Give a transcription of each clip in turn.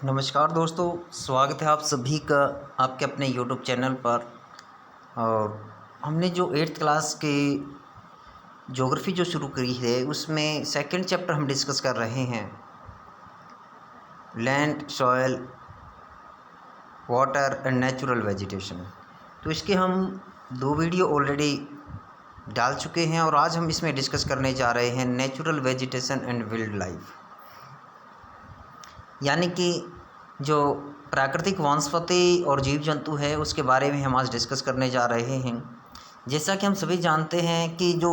नमस्कार दोस्तों, स्वागत है आप सभी का आपके अपने यूट्यूब चैनल पर। और हमने जो 8th क्लास की ज्योग्राफी जो शुरू करी है उसमें सेकंड चैप्टर हम डिस्कस कर रहे हैं, land, soil, water and natural vegetation. तो इसके हम 2 वीडियो ऑलरेडी डाल चुके हैं और आज हम इसमें डिस्कस करने जा रहे हैं natural vegetation and wild life, यानी कि जो प्राकृतिक वनस्पति और जीव जंतु है उसके बारे में हम आज डिस्कस करने जा रहे हैं। जैसा कि हम सभी जानते हैं कि जो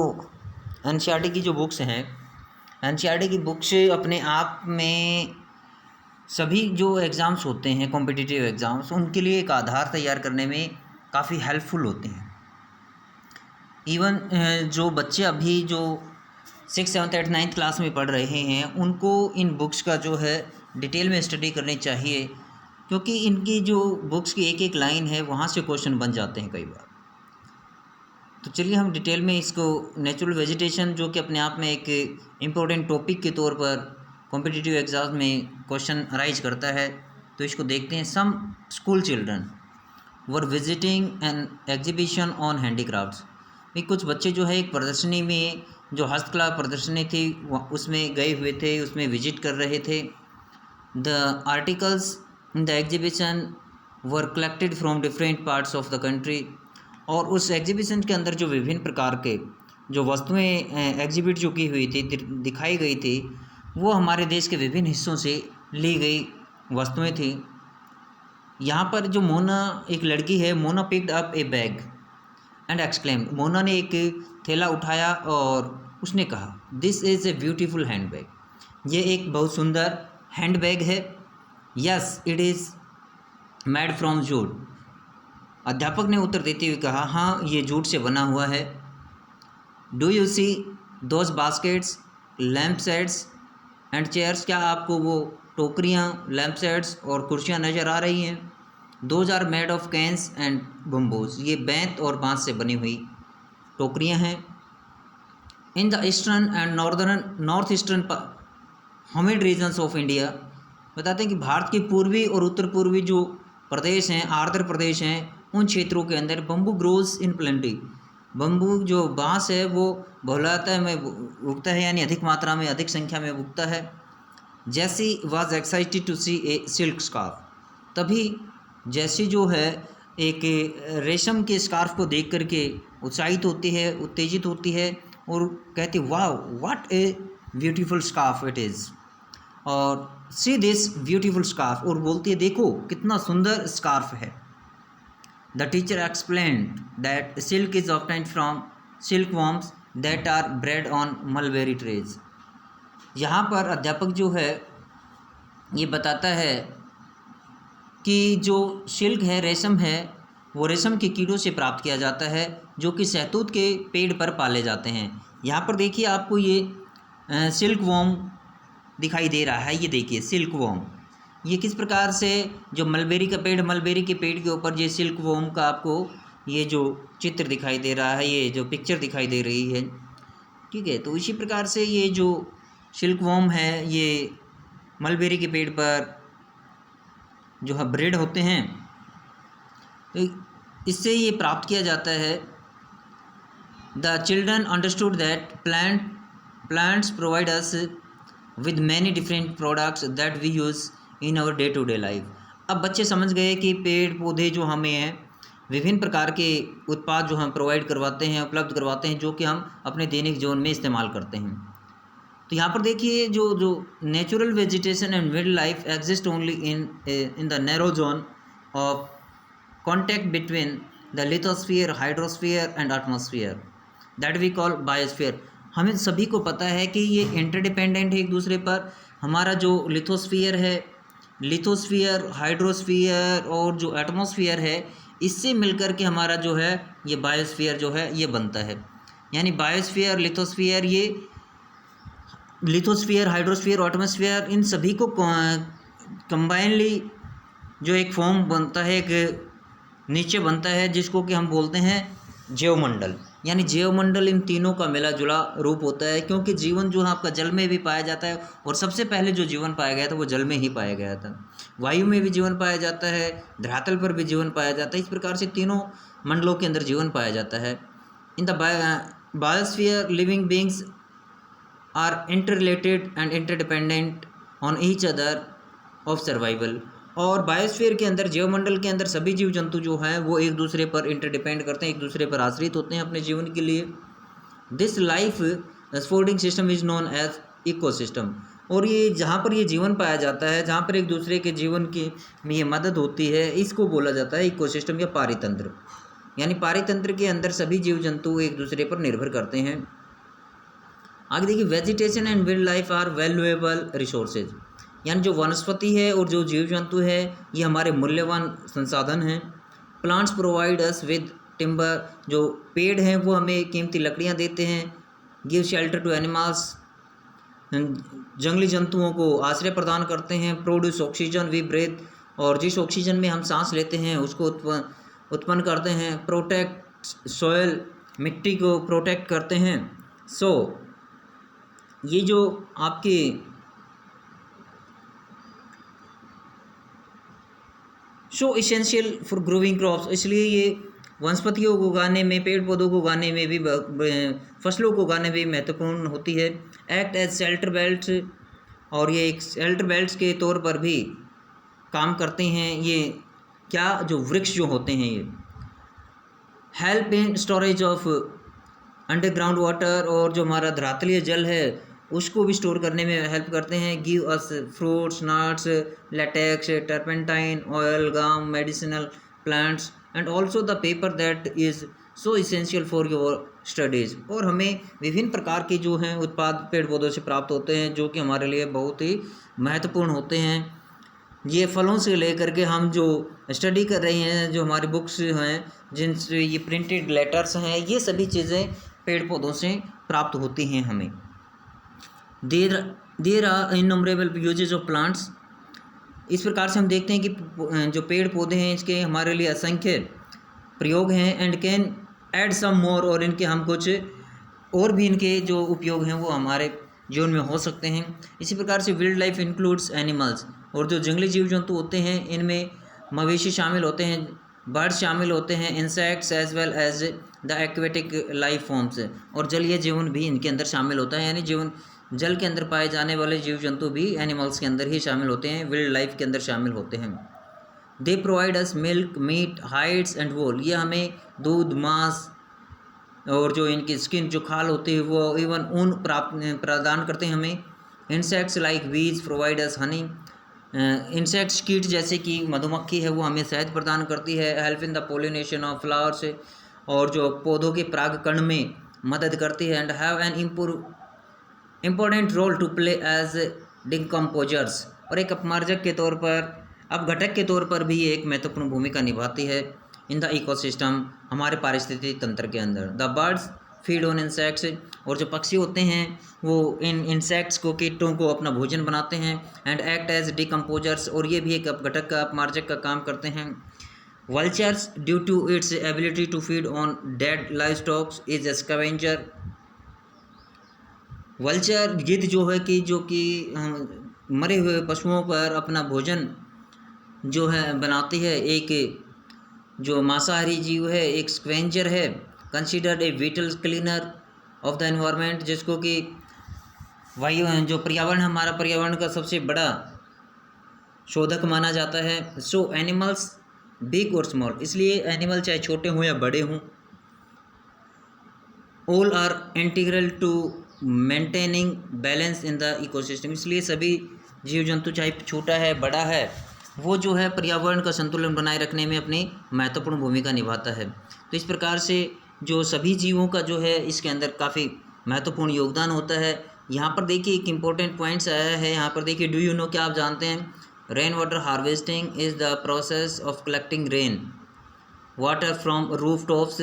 एनसीईआरटी की जो बुक्स हैं, एनसीईआरटी की बुक्स अपने आप में सभी जो एग्ज़ाम्स होते हैं, कॉम्पिटिटिव एग्ज़ाम्स, उनके लिए एक आधार तैयार करने में काफ़ी हेल्पफुल होते हैं। इवन जो बच्चे अभी जो 6th, 7th, 8th, 9th class में पढ़ रहे हैं उनको इन बुक्स का जो है डिटेल में स्टडी करनी चाहिए, क्योंकि इनकी जो बुक्स की एक एक लाइन है वहाँ से क्वेश्चन बन जाते हैं कई बार। तो चलिए हम डिटेल में इसको नेचुरल वेजिटेशन, जो कि अपने आप में एक इम्पोर्टेंट टॉपिक के तौर पर कॉम्पिटिटिव एग्ज़ाम में क्वेश्चन अराइज करता है, तो इसको देखते हैं। Some school children were visiting an exhibition on handicrafts. भाई कुछ बच्चे जो है एक प्रदर्शनी में, जो हस्तकला प्रदर्शनी थी उसमें गए हुए थे, उसमें विजिट कर रहे थे। The articles in the exhibition were collected from different parts of the country. और उस एग्जीबिशन के अंदर जो विभिन्न प्रकार के जो वस्तुएं एग्जिबिट जो की हुई थी, दिखाई गई थी, वो हमारे देश के विभिन्न हिस्सों से ली गई वस्तुएं थी। यहाँ पर जो मोना एक लड़की है, Mona picked up A bag and exclaimed. Mona ने एक थैला उठाया और उसने कहा, this is a beautiful hand bag. ये एक बहुत सुंदर हैंड बैग है। Yes it is made from jute. अध्यापक ने उत्तर देते हुए कहा, हाँ ये जूट से बना हुआ है। Do you see those baskets, lamp sets and chairs. क्या आपको वो टोकरियाँ, लैम्प सेट्स और कुर्सियाँ नज़र आ रही हैं? Those are made of canes and bamboos. ये बेंत और बांस से बनी हुई टोकरियाँ हैं। In the eastern and north eastern humid regions of India. बताते हैं कि भारत के पूर्वी और उत्तर पूर्वी जो प्रदेश हैं, आर्द्र प्रदेश हैं, उन क्षेत्रों के अंदर bamboo grows in plenty. Bamboo जो बांस है वो बहुलता में उगता है, यानी अधिक मात्रा में, अधिक संख्या में उगता है। Jessie was excited to see a silk scarf. तभी जैसी जो है एक रेशम के स्कार्फ को देख करके उत्साहित होती है, उत्तेजित होती है और कहती, वाह what a beautiful scarf it is. और सी दिस ब्यूटीफुल स्कार्फ, और बोलती है देखो कितना सुंदर स्कार्फ है। The teacher explained that silk is obtained from silk worms that are bred on mulberry trees. यहाँ पर अध्यापक जो है ये बताता है कि जो सिल्क है, रेशम है, वो रेशम के कीड़ों से प्राप्त किया जाता है जो कि शहतूत के पेड़ पर पाले जाते हैं। यहाँ पर देखिए आपको ये सिल्क वॉर्म दिखाई दे रहा है। ये देखिए सिल्क वॉर्म, ये किस प्रकार से जो मलबेरी का पेड़, मलबेरी के पेड़ के ऊपर ये सिल्क वॉर्म का आपको ये जो चित्र दिखाई दे रहा है, ये जो पिक्चर दिखाई दे रही है, ठीक है। तो इसी प्रकार से ये जो सिल्क वॉर्म है ये मलबेरी के पेड़ पर जो है ब्रेड होते हैं, तो इससे ये प्राप्त किया जाता है। The children understood that plants provide us with many different products that we use in our day to day life. अब बच्चे समझ गए कि पेड़ पौधे जो हमें हैं, विभिन्न प्रकार के उत्पाद जो हम प्रोवाइड करवाते हैं, उपलब्ध करवाते हैं, जो कि हम अपने दैनिक जीवन में इस्तेमाल करते हैं। तो यहाँ पर देखिए जो natural vegetation and wild life exist only in the narrow zone of contact between the lithosphere, hydrosphere and atmosphere that we call biosphere. हमें सभी को पता है कि ये इंटरडिपेंडेंट है एक दूसरे पर। हमारा जो लिथोस्फीयर है, लिथोस्फीयर, हाइड्रोस्फीयर और जो एटमॉस्फेयर है, इससे मिलकर के हमारा जो है ये बायोस्फीयर जो है ये बनता है। यानी बायोस्फीयर, लिथोस्फीयर, ये लिथोस्फीयर, हाइड्रोस्फीयर, एटमॉस्फेयर, इन सभी को कंबाइनली जो एक फॉर्म बनता है, एक नीचे बनता है, जिसको कि हम बोलते हैं जैवमंडल। यानी जीवमंडल इन तीनों का मिला जुला रूप होता है, क्योंकि जीवन जो है आपका जल में भी पाया जाता है, और सबसे पहले जो जीवन पाया गया था वो जल में ही पाया गया था। वायु में भी जीवन पाया जाता है, धरातल पर भी जीवन पाया जाता है। इस प्रकार से तीनों मंडलों के अंदर जीवन पाया जाता है। In the biosphere living beings are interrelated and interdependent on each other of survival. और बायोस्फीयर के अंदर, जीवमंडल के अंदर सभी जीव जंतु जो हैं वो एक दूसरे पर इंटरडिपेंड करते हैं, एक दूसरे पर आश्रित होते हैं अपने जीवन के लिए। This life supporting system is known as ecosystem. और ये जहाँ पर ये जीवन पाया जाता है, जहाँ पर एक दूसरे के जीवन की में ये मदद होती है, इसको बोला जाता है इकोसिस्टम या पारितंत्र। यानी पारितंत्र के अंदर सभी जीव जंतु एक दूसरे पर निर्भर करते हैं। आगे देखिए, vegetation and wild life are valuable resources. यानी जो वनस्पति है और जो जीव जंतु है ये हमारे मूल्यवान संसाधन हैं। Plants provide us with timber. जो पेड़ हैं वो हमें कीमती लकड़ियाँ देते हैं। Give shelter to animals. जंगली जंतुओं को आश्रय प्रदान करते हैं। Produce oxygen we breathe. और जिस ऑक्सीजन में हम सांस लेते हैं उसको उत्पन्न करते हैं। Protect soil. मिट्टी को प्रोटेक्ट करते हैं। ये जो आपके इसेंशियल फॉर ग्रोइंग क्रॉप्स, इसलिए ये वनस्पतियों को उगाने में, पेड़ पौधों को उगाने में भी, फसलों को उगाने में भी महत्वपूर्ण होती है। Act as shelter belt. और ये एक शेल्टर बेल्ट्स के तौर पर भी काम करते हैं। ये क्या, जो वृक्ष जो होते हैं ये help in storage of underground water. और जो हमारा धरातलीय जल है उसको भी स्टोर करने में हेल्प करते हैं। Give us fruits, nuts, latex, turpentine, oil, gum, medicinal plants and also the paper that is so essential for your studies. और हमें विभिन्न प्रकार के जो हैं उत्पाद पेड़ पौधों से प्राप्त होते हैं जो कि हमारे लिए बहुत ही महत्वपूर्ण होते हैं। ये फलों से लेकर के हम जो स्टडी कर रहे हैं, जो हमारी बुक्स हैं, जिनसे ये प्रिंटेड लेटर्स हैं, ये सभी चीज़ें पेड़ पौधों से प्राप्त होती हैं हमें। There are innumerable uses of plants. इस प्रकार से हम देखते हैं कि जो पेड़ पौधे हैं इसके हमारे लिए असंख्य प्रयोग हैं। एंड कैन ऐड सम मोर। और इनके हम कुछ और भी इनके जो उपयोग हैं वो हमारे जीवन में हो सकते हैं। इसी प्रकार से वाइल्ड लाइफ इंक्लूड्स एनिमल्स। और जो जंगली जीव जंतु होते हैं इनमें मवेशी शामिल होते हैं, बर्ड्स शामिल होते हैं, insects as well as the aquatic life forms. और जलीय जीवन भी इनके अंदर शामिल होता है। यानी जीवन जल के अंदर पाए जाने वाले जीव जंतु भी एनिमल्स के अंदर ही शामिल होते हैं, वाइल्ड लाइफ के अंदर शामिल होते हैं। They provide us milk, meat, hides and wool. ये हमें दूध, मांस और जो इनकी स्किन, जो खाल होती है वो, इवन ऊन प्रदान करते हैं हमें। इंसेक्ट्स लाइक बीज प्रोवाइड अस हनी। इंसेक्ट्स, कीट जैसे कि मधुमक्खी है वो हमें शहद प्रदान करती है। Help in the pollination of flowers. और जो पौधों के परागकण में मदद करती है। And have an important role to play as decomposers. और एक अपमार्जक के तौर पर, अपघटक के तौर पर भी ये एक महत्वपूर्ण भूमिका निभाती है इन द इकोसिस्टम, हमारे पारिस्थितिक तंत्र के अंदर। The birds feed on insects. और जो पक्षी होते हैं वो इन इंसेक्ट्स को, कीटों को अपना भोजन बनाते हैं। And act as decomposers. और ये भी एक अपघटक का, अपमार्जक का काम करते हैं। Vultures due to its ability to feed on dead live stocks is a scavenger. Vulture, गिद्ध जो है कि मरे हुए पशुओं पर अपना भोजन जो है बनाती है, एक जो मांसाहारी जीव है, एक स्क्वेंजर है। Considered a whittle cleaner of the environment, जिसको कि वायु जो पर्यावरण, हमारा पर्यावरण का सबसे बड़ा शोधक माना जाता है। सो एनिमल्स बिग और स्मॉल, इसलिए एनिमल चाहे छोटे हों या बड़े हों, all are integral to maintaining balance in the ecosystem. इसलिए सभी जीव जंतु चाहे छोटा है बड़ा है, वो जो है पर्यावरण का संतुलन बनाए रखने में अपनी महत्वपूर्ण भूमिका निभाता है। तो इस प्रकार से जो सभी जीवों का जो है इसके अंदर काफ़ी महत्वपूर्ण योगदान होता है। यहाँ पर देखिए एक इम्पोर्टेंट पॉइंट्स आया है। यहाँ पर देखिए, डू यू नो, क्या आप जानते हैं? Rain water harvesting is the process of collecting rain water from roof tops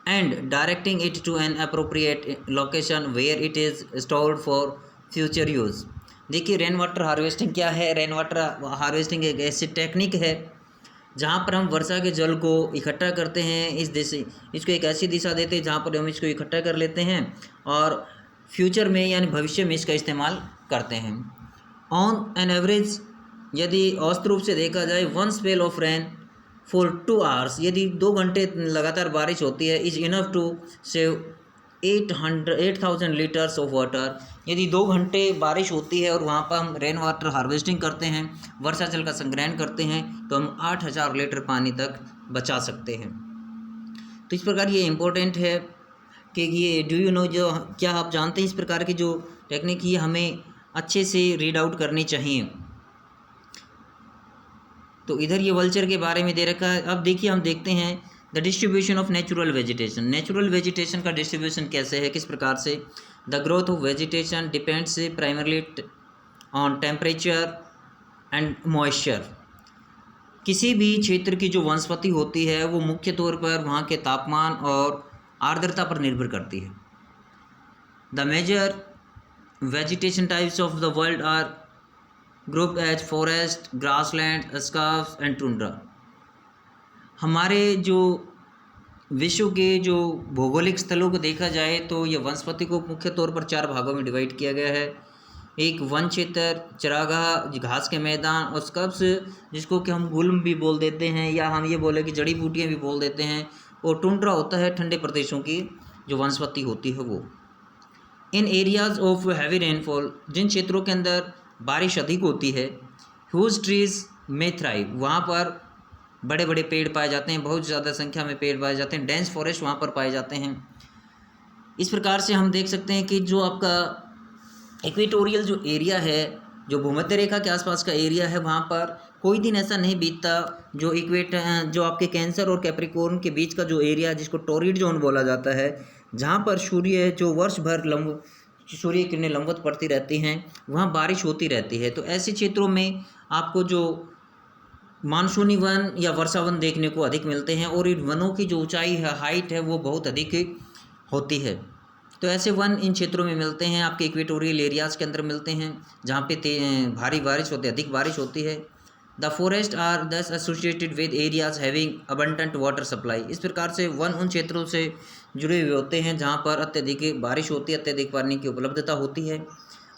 and directing it to an appropriate location where it is stored for future use। देखिए रेन वाटर हार्वेस्टिंग क्या है? Rain water harvesting एक ऐसी technique है जहाँ पर हम वर्षा के जल को इकट्ठा करते हैं, इस दिशा इसको एक ऐसी दिशा देते हैं जहाँ पर हम इसको इकट्ठा कर लेते हैं और फ्यूचर में यानी भविष्य में इसका इस्तेमाल करते हैं। ऑन एन एवरेज यदि औसत रूप से देखा जाए, one spell of rain for 2 hours, यदि 2 घंटे लगातार बारिश होती है, is enough to save 8,000 litres of water. यदि 2 घंटे बारिश होती है और वहाँ पर हम रेन वाटर हार्वेस्टिंग करते हैं, वर्षा जल का संग्रहण करते हैं, तो हम 8,000 लीटर पानी तक बचा सकते हैं। तो इस प्रकार ये इम्पोर्टेंट है कि ये डू यू नो, जो क्या आप जानते हैं इस प्रकार की जो टेक्निक ये हमें अच्छे से रीड आउट करनी चाहिए। तो इधर ये वल्चर के बारे में दे रखा है। अब देखिए हम देखते हैं the distribution of natural vegetation. Natural vegetation का डिस्ट्रीब्यूशन कैसे है, किस प्रकार से। The growth of vegetation depends primarily on temperature and moisture. किसी भी क्षेत्र की जो वनस्पति होती है वो मुख्य तौर पर वहाँ के तापमान और आर्द्रता पर निर्भर करती है। The major vegetation types of the world are group as forest, grassland, scrubs and tundra. हमारे जो विश्व के जो भौगोलिक स्थलों को देखा जाए तो ये वनस्पति को मुख्य तौर पर 4 भागों में डिवाइड किया गया है। एक वन क्षेत्र, चरागाह, घास के मैदान, और स्कर्प्स जिसको कि हम गुल्म भी बोल देते हैं या हम ये बोले कि जड़ी बूटियाँ भी बोल देते हैं, और टुंड्रा होता है ठंडे प्रदेशों की जो वनस्पति होती है वो। इन एरियाज ऑफ हैवी रेनफॉल, जिन क्षेत्रों के अंदर बारिश अधिक होती है, ह्यूज ट्रीज में थ्राइव, वहाँ पर बड़े बड़े पेड़ पाए जाते हैं, बहुत ज़्यादा संख्या में पेड़ पाए जाते हैं, डेंस फॉरेस्ट वहाँ पर पाए जाते हैं। इस प्रकार से हम देख सकते हैं कि जो आपका इक्वेटोरियल जो एरिया है, जो भूमध्य रेखा के आसपास का एरिया है, वहाँ पर कोई दिन ऐसा नहीं बीतता जो जो आपके कैंसर और कैप्रिकॉर्न के बीच का जो एरिया है, जिसको टॉरिड जोन बोला जाता है, जहाँ पर सूर्य जो वर्ष भर सूर्य किरणें लंबवत पड़ती रहती हैं, वहाँ बारिश होती रहती है। तो ऐसे क्षेत्रों में आपको जो मानसूनी वन या वर्षा वन देखने को अधिक मिलते हैं, और इन वनों की जो ऊंचाई है, हाइट है, वो बहुत अधिक होती है। तो ऐसे वन इन क्षेत्रों में मिलते हैं, आपके इक्वेटोरियल एरियाज़ के अंदर मिलते हैं, जहाँ पे भारी बारिश होती है, अधिक बारिश होती है। द फॉरेस्ट आर दस associated with areas having abundant water supply. इस प्रकार से वन उन क्षेत्रों से जुड़े हुए होते हैं जहाँ पर अत्यधिक बारिश होती है, अत्यधिक पानी की उपलब्धता होती है।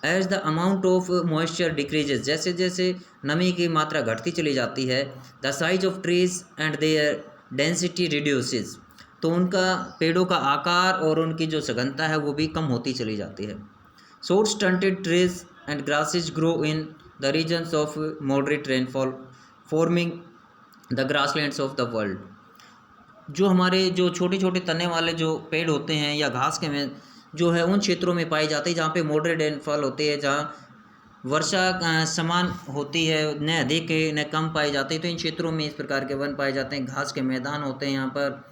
As the amount of moisture decreases, जैसे जैसे नमी की मात्रा घटती चली जाती है, the size of trees and their density reduces, तो उनका पेड़ों का आकार और उनकी जो सघनता है वो भी कम होती चली जाती है। Short stunted trees and grasses grow in the regions of moderate rainfall forming the grasslands of the world. जो हमारे जो छोटे छोटे तने वाले जो पेड़ होते हैं या घास के में जो है उन क्षेत्रों में पाई जाती है जहाँ पे मॉडरेट रेनफॉल होती है, जहाँ वर्षा समान होती है, न अधिक न कम पाई जाती है। तो इन क्षेत्रों में इस प्रकार के वन पाए जाते हैं, घास के मैदान होते हैं यहाँ पर।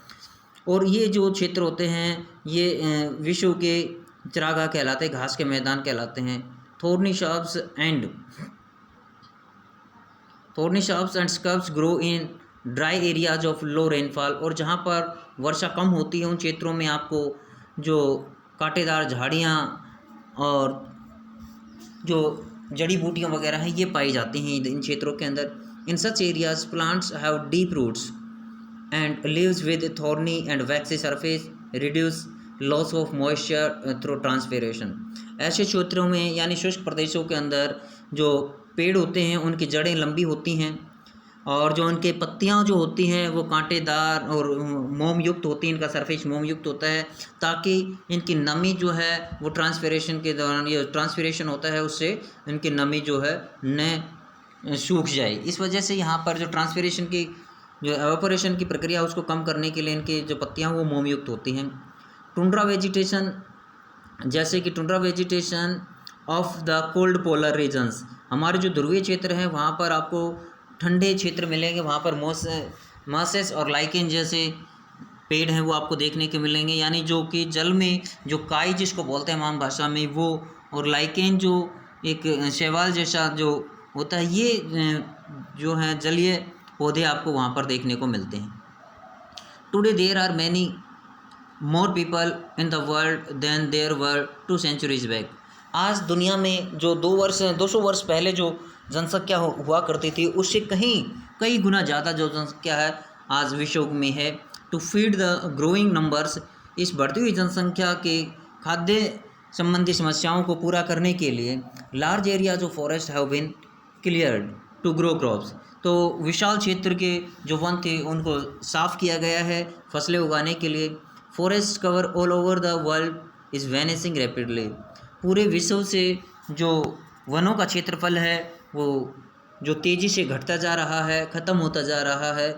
और ये जो क्षेत्र होते हैं ये विश्व के चरागाह कहलाते हैं, घास के मैदान कहलाते हैं। Thorny shrubs and scrubs grow in dry areas of low rainfall. और जहाँ पर वर्षा कम होती है उन क्षेत्रों में आपको जो कांटेदार झाड़ियाँ और जो जड़ी बूटियाँ वगैरह हैं ये पाई जाती हैं इन क्षेत्रों के अंदर। In such areas plants have deep roots and leaves with thorny and waxy surface reduce loss of moisture through transpiration। ऐसे क्षेत्रों में यानी शुष्क प्रदेशों के अंदर जो पेड़ होते हैं उनकी जड़ें लंबी होती हैं और जो उनके पत्तियां जो होती हैं वो कांटेदार और मोम युक्त होती हैं, इनका सरफेस मोम युक्त होता है, ताकि इनकी नमी जो है वो ट्रांसपिरेशन के दौरान, ये ट्रांसपिरेशन होता है उससे इनकी नमी जो है न सूख जाए। इस वजह से यहाँ पर जो ट्रांसपिरेशन की जो एवापोरेशन की प्रक्रिया उसको कम करने के लिए इनकी जो पत्तियां वो मोम युक्त होती हैं। टुंड्रा वेजिटेशन, जैसे कि tundra vegetation of the cold polar regions, हमारे जो ध्रुवीय क्षेत्र हैं वहाँ पर आपको ठंडे क्षेत्र मिलेंगे, वहाँ पर मॉसेस और लाइकेन जैसे पेड़ हैं वो आपको देखने के मिलेंगे, यानी जो कि जल में जो काई जिसको बोलते हैं आम भाषा में वो, और लाइकेन जो एक शैवाल जैसा जो होता है, ये जो है जलीय पौधे आपको वहाँ पर देखने को मिलते हैं। Today there are many more people in the world than there were 2 centuries back. आज दुनिया में जो 200 वर्ष पहले जो जनसंख्या हुआ करती थी उससे कई गुना ज़्यादा जो जनसंख्या है आज विश्व में है। To feed the growing numbers, इस बढ़ती हुई जनसंख्या के खाद्य संबंधी समस्याओं को पूरा करने के लिए large areas of forest have been cleared to grow crops, तो विशाल क्षेत्र के जो वन थे उनको साफ़ किया गया है फसलें उगाने के लिए। Forest cover all over the world is वैनिसिंग rapidly, पूरे विश्व से जो वनों का क्षेत्रफल है वो जो तेज़ी से घटता जा रहा है, ख़त्म होता जा रहा है।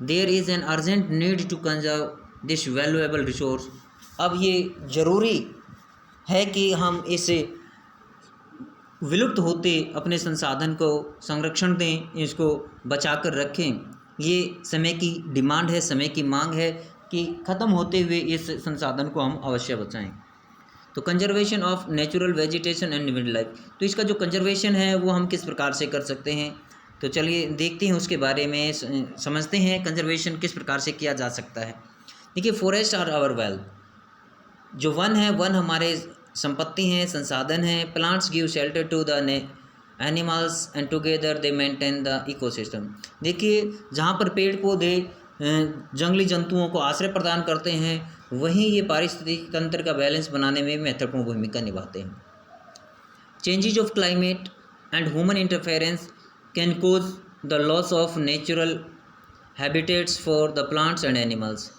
There is an urgent need to conserve this valuable resource, अब ये ज़रूरी है कि हम इस विलुप्त होते अपने संसाधन को संरक्षण दें, इसको बचा कर रखें। ये समय की डिमांड है, समय की मांग है कि ख़त्म होते हुए इस संसाधन को हम अवश्य बचाएं। तो conservation of natural vegetation and wild life, तो इसका जो कंजर्वेशन है वो हम किस प्रकार से कर सकते हैं, तो चलिए देखते हैं उसके बारे में, समझते हैं कंजर्वेशन किस प्रकार से किया जा सकता है। देखिए, फॉरेस्ट आर आवर वेल्थ, जो वन है, वन हमारे संपत्ति हैं, संसाधन हैं। Plants give shelter to the animals and together they maintain the ecosystem, देखिए जहाँ पर पेड़ पौधे जंगली जंतुओं को आश्रय प्रदान करते हैं वहीं ये पारिस्थितिक तंत्र का बैलेंस बनाने में महत्वपूर्ण भूमिका निभाते हैं। Changes of climate and human interference can cause the loss of natural habitats for the plants and animals,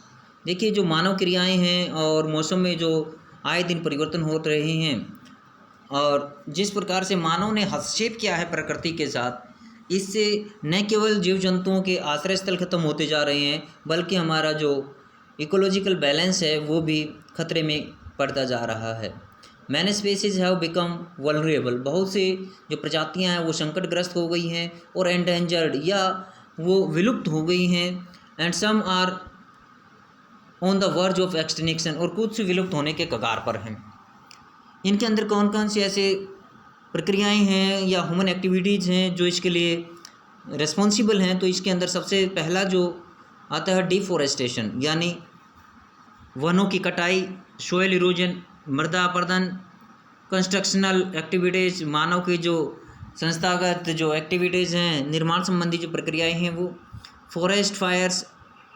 देखिए जो मानव क्रियाएं हैं और मौसम में जो आए दिन परिवर्तन हो रहे हैं और जिस प्रकार से मानव ने हस्तक्षेप किया है प्रकृति के साथ, इससे न केवल जीव जंतुओं के आश्रय स्थल खत्म होते जा रहे हैं बल्कि हमारा जो इकोलॉजिकल बैलेंस है वो भी खतरे में पड़ता जा रहा है। Many species have become vulnerable, बहुत से जो प्रजातियां हैं वो संकटग्रस्त हो गई हैं और एंडेंजर्ड या वो विलुप्त हो गई हैं। And some are on the verge of extinction, और कुछ विलुप्त होने के कगार पर हैं। इनके अंदर कौन कौन सी ऐसे प्रक्रियाएं हैं या ह्यूमन एक्टिविटीज़ हैं जो इसके लिए रिस्पॉन्सिबल हैं, तो इसके अंदर सबसे पहला जो आता है डिफॉरेस्टेशन, यानी वनों की कटाई, सोयल इरोजन, मृदा अपरदन, कंस्ट्रक्शनल एक्टिविटीज़, मानव की जो संस्थागत जो एक्टिविटीज़ हैं, निर्माण संबंधी जो प्रक्रियाएं हैं वो, फॉरेस्ट फायर्स,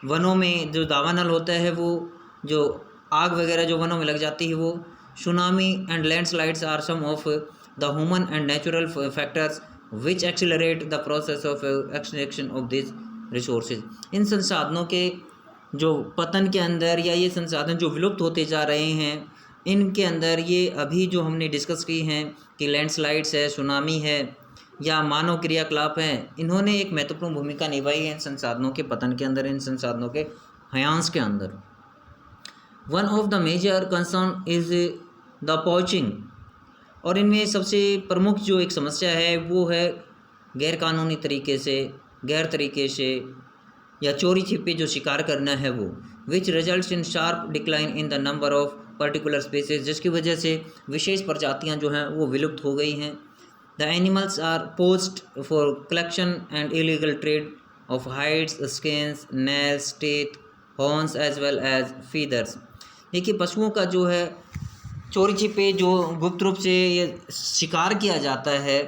वनों में जो दावानल होता है वो, जो आग वगैरह जो वनों में लग जाती है वो, tsunami and landslides are some of the human and natural factors which accelerate the process of extraction of this resources, इन संसाधनों के जो पतन के अंदर या ये संसाधन जो विलुप्त होते जा रहे हैं इनके अंदर ये अभी जो हमने डिस्कस की हैं कि लैंडस्लाइड्स है, सुनामी है या मानव क्रियाकलाप हैं, इन्होंने एक महत्वपूर्ण भूमिका निभाई है इन संसाधनों के पतन के अंदर, इन संसाधनों के ह्रास के अंदर। One of the major concern is the poaching, और इनमें सबसे प्रमुख जो एक समस्या है वो है गैरकानूनी तरीके से, गैर तरीके से या चोरी छिपे जो शिकार करना है वो, which results in sharp decline in the number of particular species, जिसकी वजह से विशेष प्रजातियां जो हैं वो विलुप्त हो गई हैं। The animals are poached for collection and illegal trade of hides, skins, nails, teeth, horns as well as feathers, देखिए पशुओं का जो है चोरी छिपे जो गुप्त रूप से ये शिकार किया जाता है,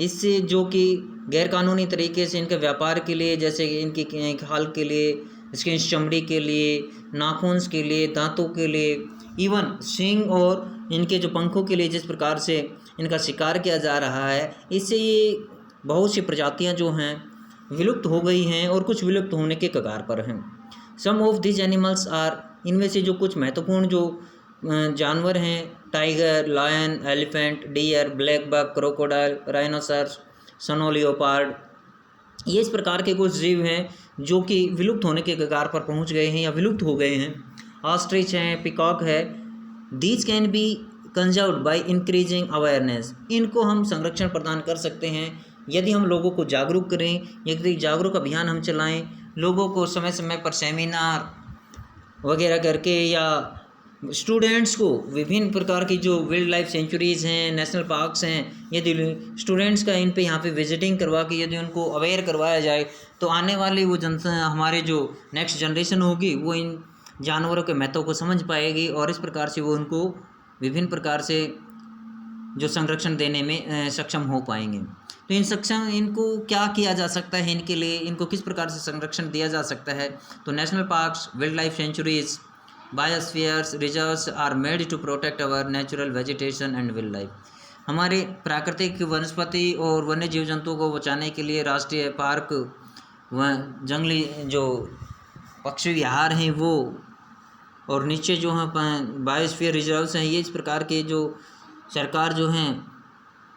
इससे जो कि गैरकानूनी तरीके से इनके व्यापार के लिए, जैसे इनकी खाल के लिए, इसके चमड़ी के लिए, नाखून के लिए, दांतों के लिए, इवन सींग और इनके जो पंखों के लिए जिस प्रकार से इनका शिकार किया जा रहा है, इससे ये बहुत सी प्रजातियां जो हैं विलुप्त हो गई हैं और कुछ विलुप्त होने के कगार पर हैं। Some of this animals are, इनमें से जो कुछ महत्वपूर्ण जो जानवर हैं, tiger, lion, elephant, deer, black buck, crocodile, rhinoceros, snow leopard, ये इस प्रकार के कुछ जीव हैं जो कि विलुप्त होने के कगार पर पहुंच गए हैं या विलुप्त हो गए हैं। ऑस्ट्रिच हैं, पिकॉक है, these can be conserved by increasing awareness, इनको हम संरक्षण प्रदान कर सकते हैं यदि हम लोगों को जागरूक करें, यदि जागरूक अभियान हम चलाएं, लोगों को समय समय पर सेमिनार वगैरह करके या स्टूडेंट्स को विभिन्न प्रकार की जो वाइल्ड लाइफ सेंचुरीज़ हैं, नेशनल पार्क्स हैं, यदि स्टूडेंट्स का इन पे यहाँ पे विजिटिंग करवा के यदि उनको अवेयर करवाया जाए तो आने वाली वो हमारे जो नेक्स्ट जनरेशन होगी वो इन जानवरों के महत्व को समझ पाएगी और इस प्रकार से वो उनको विभिन्न प्रकार से जो संरक्षण देने में सक्षम हो पाएंगे। तो इनको क्या किया जा सकता है, इनके लिए इनको किस प्रकार से संरक्षण दिया जा सकता है। तो national parks, wildlife sanctuaries, biospheres, reserves are made to protect our natural vegetation and wild life. हमारे प्राकृतिक वनस्पति और वन्य जीव जंतुओं को बचाने के लिए राष्ट्रीय पार्क व जंगली जो पक्षी विहार हैं वो, और नीचे जो हैं बायोस्फीयर रिजर्व्स हैं, ये इस प्रकार के जो सरकार जो हैं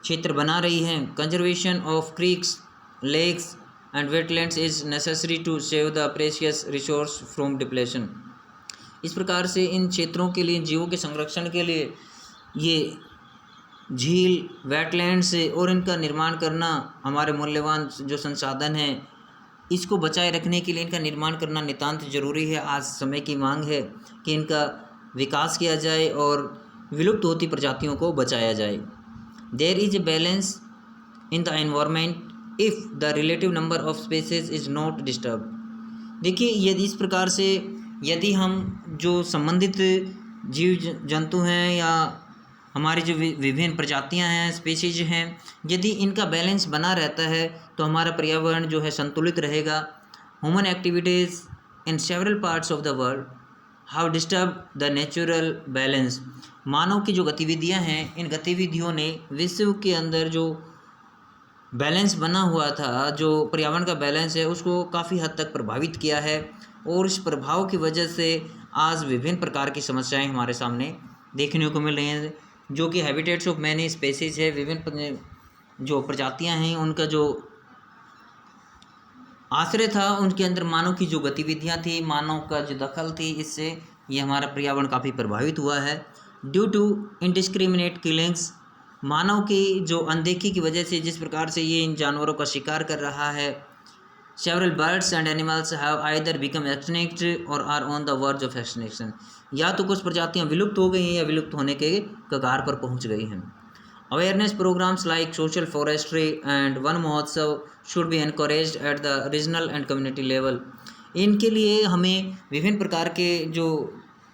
क्षेत्र बना रही है। Conservation of creeks, lakes and wetlands is necessary to save the precious resource from depletion. इस प्रकार से इन क्षेत्रों के लिए, जीवों के संरक्षण के लिए ये झील, वेटलैंड्स और इनका निर्माण करना, हमारे मूल्यवान जो संसाधन हैं इसको बचाए रखने के लिए इनका निर्माण करना नितांत जरूरी है। आज समय की मांग है कि इनका विकास किया जाए और विलुप्त होती प्रजातियों को बचाया जाए। There is a balance in the environment if the relative number of species is not disturb. देखिए, यदि इस प्रकार से यदि हम जो संबंधित जीव जंतु हैं या हमारी जो विभिन्न प्रजातियां हैं, स्पीशीज हैं, यदि इनका बैलेंस बना रहता है तो हमारा पर्यावरण जो है संतुलित रहेगा। Human activities in several parts of the world how disturb the natural balance. मानव की जो गतिविधियां हैं, इन गतिविधियों ने विश्व के अंदर जो बैलेंस बना हुआ था, जो पर्यावरण का बैलेंस है, उसको काफ़ी हद तक प्रभावित किया है। और इस प्रभाव की वजह से आज विभिन्न प्रकार की समस्याएं हमारे सामने देखने को मिल रही हैं, जो कि हैबिटेट्स ऑफ मैनी स्पेसीज है। विभिन्न जो प्रजातियां हैं उनका जो आश्रय था, उनके अंदर मानव की जो गतिविधियां थी, मानव का जो दखल थी, इससे ये हमारा पर्यावरण काफ़ी प्रभावित हुआ है। ड्यू टू इनडिस्क्रिमिनेट किलिंग्स, मानव की जो अनदेखी की वजह से जिस प्रकार से ये इन जानवरों का शिकार कर रहा है, several birds and animals have either become extinct or are on the verge of extinction. या तो कुछ प्रजातियां विलुप्त हो गई हैं या विलुप्त होने के कगार पर पहुंच गई हैं। Awareness programmes like social forestry and Van Mahotsav should be encouraged at the regional and community level. इनके लिए हमें विभिन्न प्रकार के जो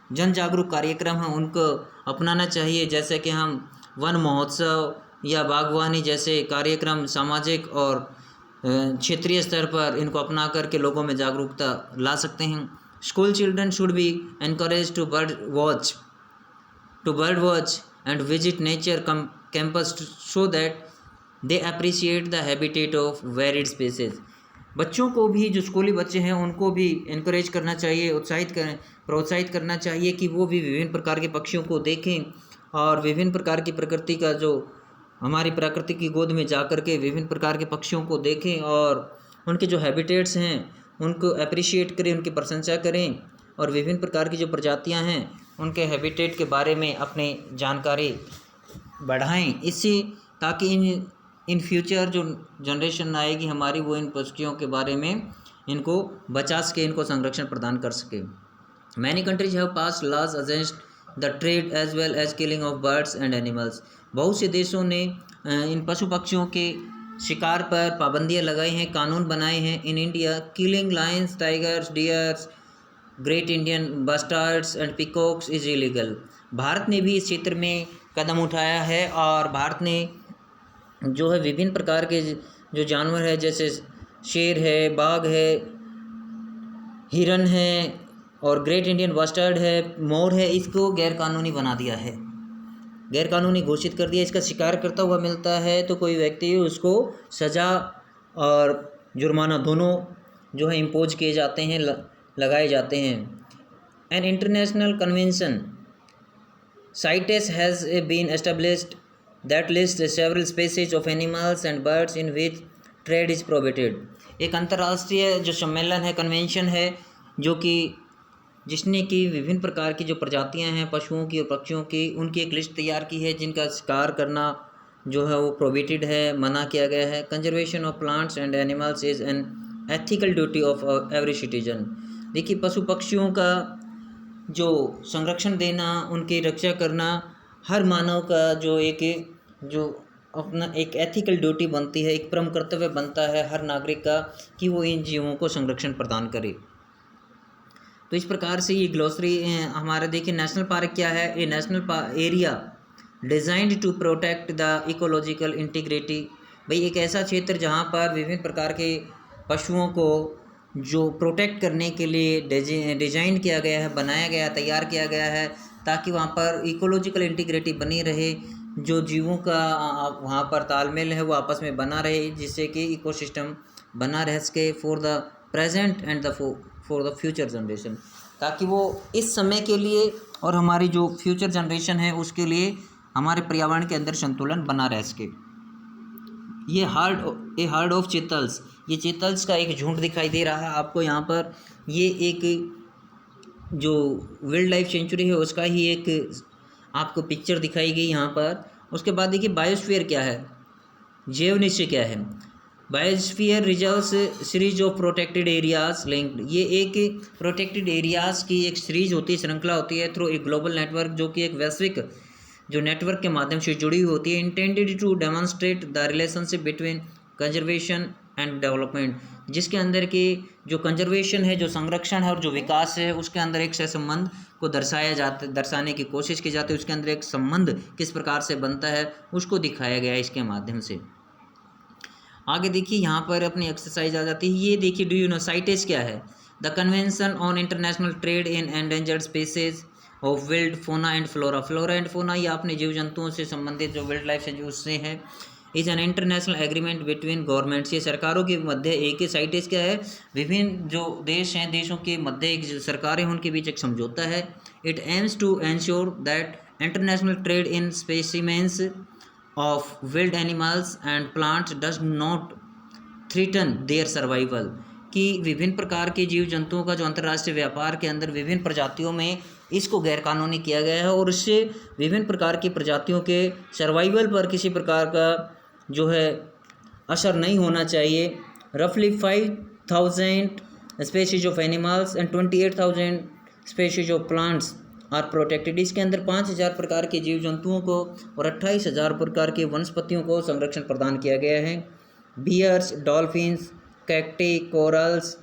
जन जागरूक कार्यक्रम हैं उनको अपनाना चाहिए, जैसे कि हम वन महोत्सव या बागवानी जैसे कार्यक्रम सामाजिक और क्षेत्रीय स्तर पर इनको अपना करके लोगों में जागरूकता ला सकते हैं। School children should be encourage to bird watch and visit nature campus so that they appreciate the habitat of varied species. बच्चों को भी, जो स्कूली बच्चे हैं उनको भी इनकरेज करना चाहिए, प्रोत्साहित करना चाहिए कि वो भी विभिन्न प्रकार के पक्षियों को देखें और विभिन्न प्रकार की प्रकृति का जो हमारी प्रकृति की गोद में जा कर के विभिन्न प्रकार के पक्षियों को देखें और उनके जो हैबिटेट्स हैं उनको अप्रिशिएट करें, उनकी प्रशंसा करें और विभिन्न प्रकार की जो प्रजातियां हैं उनके हैबिटेट के बारे में अपनी जानकारी बढ़ाएं, इससे ताकि इन फ्यूचर जो जनरेशन आएगी हमारी, वो इन पक्षियों के बारे में इनको बचा सके, इनको संरक्षण प्रदान कर सके। Many countries have pass laws against the trade as well as killing of birds and animals. बहुत से देशों ने इन पशु पक्षियों के शिकार पर पाबंदियां लगाई हैं, कानून बनाए हैं। In India killing Lions, tigers, dears, great Indian bustards and peacocks is illegal. Bharat ने भी इस क्षेत्र में कदम उठाया है और भारत ने जो है विभिन्न प्रकार के जो जानवर है, जैसे शेर है, बाघ है, हिरन है और ग्रेट इंडियन बस्टर्ड है, मोर है, इसको गैरकानूनी बना दिया है, गैरकानूनी घोषित कर दिया। इसका शिकार करता हुआ मिलता है तो कोई व्यक्ति उसको सज़ा और जुर्माना दोनों जो है इम्पोज किए जाते हैं, लगाए जाते हैं। An international convention CITES has been established that list several species of animals and birds in which trade is prohibited. एक अंतर्राष्ट्रीय जो सम्मेलन है, कन्वेंशन है, जो कि जिसने कि विभिन्न प्रकार की जो प्रजातियां हैं पशुओं की और पक्षियों की, उनकी एक लिस्ट तैयार की है जिनका शिकार करना जो है वो प्रोहिबिटेड है, मना किया गया है। Conservation of plants and animals is an ethical duty of every citizen. देखिए, पशु पक्षियों का जो संरक्षण देना, उनकी रक्षा करना हर मानव का जो अपना एक एथिकल ड्यूटी बनती है, एक परम कर्तव्य बनता है हर नागरिक का कि वो इन जीवों को संरक्षण प्रदान करे। तो इस प्रकार से ये ग्लोसरी हमारा देखिए। नेशनल पार्क क्या है? A national area designed to protect the ecological integrity भाई एक ऐसा क्षेत्र जहाँ पर विभिन्न प्रकार के पशुओं को जो प्रोटेक्ट करने के लिए डिजाइन किया गया है, बनाया गया, तैयार किया गया है, ताकि वहाँ पर इकोलॉजिकल इंटीग्रिटी बनी रहे, जो जीवों का वहाँ पर तालमेल है वो आपस में बना रहे, जिससे कि इकोसिस्टम बना रह सके for the present and the for the future generation, ताकि वो इस समय के लिए और हमारी जो फ्यूचर जनरेशन है उसके लिए हमारे पर्यावरण के अंदर संतुलन बना रह सके। ये हार्ड ऑफ चीतल्स, ये चीतल्स का एक झुंड दिखाई दे रहा है आपको यहाँ पर। ये एक जो वाइल्ड लाइफ सेंचुरी है उसका ही एक आपको पिक्चर दिखाई गई यहाँ पर। उसके बाद देखिए बायोस्फीयर क्या है, जैव निश्चय क्या है। Biosphere reserves series of protected areas linked, ये एक प्रोटेक्टेड एरियाज़ की एक सीरीज होती है, श्रृंखला होती है थ्रू एक ग्लोबल नेटवर्क, जो कि एक वैश्विक जो नेटवर्क के माध्यम से जुड़ी हुई होती है, intended to demonstrate the relationship between conservation and development, जिसके अंदर की जो कंजर्वेशन है, जो संरक्षण है और जो विकास है उसके अंदर एक सहसंबंध को दर्शाने की कोशिश की जाती है। उसके अंदर एक संबंध किस प्रकार से बनता है उसको दिखाया गया है इसके माध्यम से। आगे देखिए यहाँ पर अपनी एक्सरसाइज आ जाती है। ये देखिए, डू यू नो साइटेज क्या है? The convention on international trade in endangered species of wild fauna and flora. Flora and fauna ये अपने जीव जंतुओं से संबंधित जो विल्ड लाइफ है जो उससे है। Is an international agreement between governments, ये सरकारों के मध्य एक साइटेज क्या है, विभिन्न जो देश हैं देशों के मध्य एक जो सरकारें हैं उनके बीच एक समझौता है। It aims to ensure that international trade in specimens of wild animals and plants does not threaten their survival, कि विभिन्न प्रकार के जीव जंतुओं का जो अंतर्राष्ट्रीय व्यापार के अंदर विभिन्न प्रजातियों में इसको गैरकानूनी किया गया है और इससे विभिन्न प्रकार की प्रजातियों के सर्वाइवल पर किसी प्रकार का जो है असर नहीं होना चाहिए। रफली 5,000 species of animals and 28,000 species of plants are protected. इसके अंदर 5,000 प्रकार के जीव जंतुओं को और 28,000 प्रकार के वनस्पतियों को संरक्षण प्रदान किया गया है। Bears, dolphins, cacti, corals,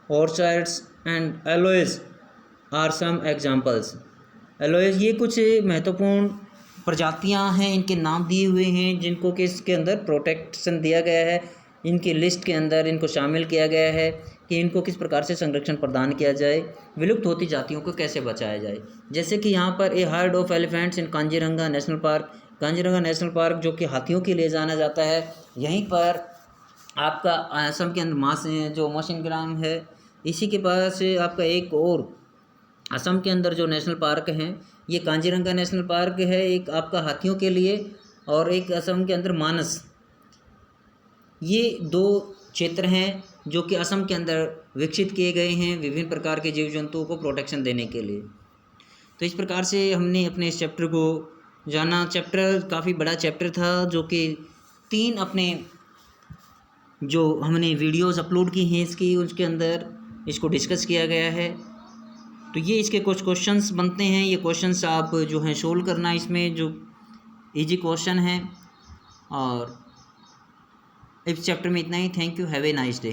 orchards and aloes are some examples. Aloes ये कुछ महत्वपूर्ण प्रजातियां हैं, इनके नाम दिए हुए हैं जिनको कि इसके अंदर प्रोटेक्शन दिया गया है, इनकी लिस्ट के अंदर इनको शामिल किया गया है कि इनको किस प्रकार से संरक्षण प्रदान किया जाए, विलुप्त होती जातियों को कैसे बचाया जाए। जैसे कि यहाँ पर a herd of elephants in Kaziranga National Park. Kaziranga National Park जो कि हाथियों के लिए जाना जाता है, यहीं पर आपका असम के अंदर जो मौसिन ग्राम है, इसी के पास आपका एक और असम के अंदर जो नेशनल पार्क हैं, ये कांजीरंगा नेशनल पार्क है, एक आपका हाथियों के लिए और एक असम के अंदर मानस। ये 2 क्षेत्र हैं जो कि असम के अंदर विकसित किए गए हैं विभिन्न प्रकार के जीव जंतुओं को प्रोटेक्शन देने के लिए। तो इस प्रकार से हमने अपने इस चैप्टर को जाना। चैप्टर काफ़ी बड़ा चैप्टर था जो कि 3 अपने जो हमने वीडियोस अपलोड की हैं इसकी, उसके अंदर इसको डिस्कस किया गया है। तो ये इसके कुछ क्वेश्चंस बनते हैं, ये क्वेश्चंस आप जो हैं सोल्व करना, इसमें जो इजी क्वेश्चन हैं। और इस चैप्टर में इतना ही। Thank you, have a nice day.